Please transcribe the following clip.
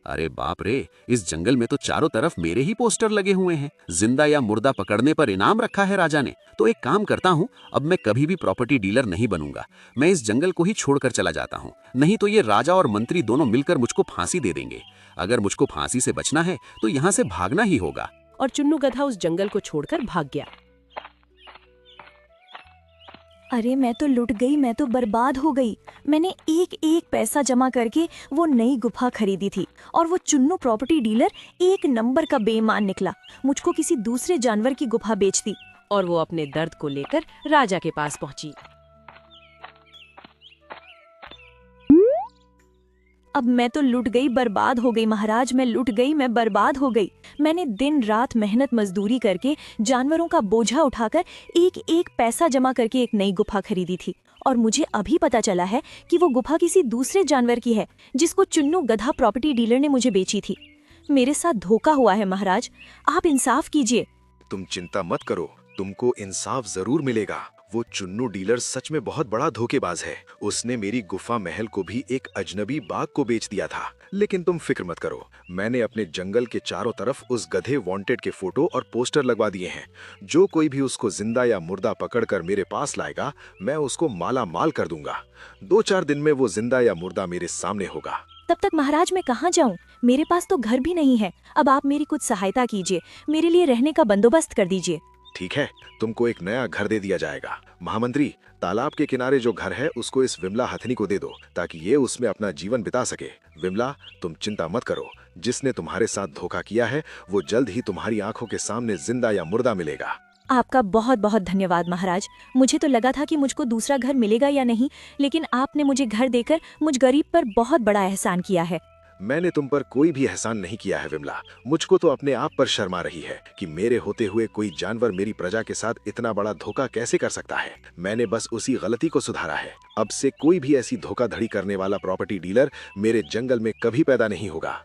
अरे बाप रे, इस जंगल में तो चारों तरफ मेरे ही पोस्टर लगे हुए हैं। जिंदा या मुर्दा पकड़ने पर इनाम रखा है राजा ने। तो एक काम करता हूँ, अब मैं कभी भी प्रॉपर्टी डीलर नहीं बनूंगा। मैं इस जंगल को ही छोड़कर चला जाता हूँ, नहीं तो ये राजा और मंत्री दोनों मिलकर मुझको फांसी दे देंगे। अगर मुझको फांसी से बचना है तो यहाँ से भागना ही होगा। और चुन्नू गधा उस जंगल को छोड़कर भाग गया। अरे मैं तो लुट गई, मैं तो बर्बाद हो गई। मैंने एक एक पैसा जमा करके वो नई गुफा खरीदी थी और वो चुन्नू प्रॉपर्टी डीलर एक नंबर का बेईमान निकला। मुझको किसी दूसरे जानवर की गुफा बेच दी। और वो अपने दर्द को लेकर राजा के पास पहुंची। अब मैं तो लुट गई, बर्बाद हो गई महाराज। मैं लुट गई, मैं बर्बाद हो गई। मैंने दिन रात मेहनत मजदूरी करके जानवरों का बोझा उठाकर एक एक पैसा जमा करके एक नई गुफा खरीदी थी। और मुझे अभी पता चला है कि वो गुफा किसी दूसरे जानवर की है, जिसको चुन्नू गधा प्रॉपर्टी डीलर ने मुझे बेची थी। मेरे साथ धोखा हुआ है महाराज, आप इंसाफ कीजिए। तुम चिंता मत करो, तुमको इंसाफ जरूर मिलेगा। वो चुन्नू डीलर सच में बहुत बड़ा धोखेबाज है। उसने मेरी गुफा महल को भी एक अजनबी बाघ को बेच दिया था। लेकिन तुम फिक्र मत करो, मैंने अपने जंगल के चारों तरफ उस गधे वांटेड के फोटो और पोस्टर लगवा दिए हैं। जो कोई भी उसको जिंदा या मुर्दा पकड़कर मेरे पास लाएगा, मैं उसको माला माल कर दूंगा। 2-4 दिन में वो जिंदा या मुर्दा मेरे सामने होगा। तब तक महाराज मैं कहाँ जाऊँ? मेरे पास तो घर भी नहीं है। अब आप मेरी कुछ सहायता कीजिए, मेरे लिए रहने का बंदोबस्त कर दीजिए। ठीक है, तुमको एक नया घर दे दिया जाएगा। महामंत्री, तालाब के किनारे जो घर है उसको इस विमला हथनी को दे दो, ताकि ये उसमें अपना जीवन बिता सके। विमला, तुम चिंता मत करो, जिसने तुम्हारे साथ धोखा किया है वो जल्द ही तुम्हारी आंखों के सामने जिंदा या मुर्दा मिलेगा। आपका बहुत बहुत धन्यवाद महाराज। मुझे तो लगा था कि मुझको दूसरा घर मिलेगा या नहीं, लेकिन आपने मुझे घर देकर मुझ गरीब पर बहुत बड़ा एहसान किया है। मैंने तुम पर कोई भी एहसान नहीं किया है विमला। मुझको तो अपने आप पर शर्मा रही है कि मेरे होते हुए कोई जानवर मेरी प्रजा के साथ इतना बड़ा धोखा कैसे कर सकता है। मैंने बस उसी गलती को सुधारा है। अब से कोई भी ऐसी धोखाधड़ी करने वाला प्रॉपर्टी डीलर मेरे जंगल में कभी पैदा नहीं होगा।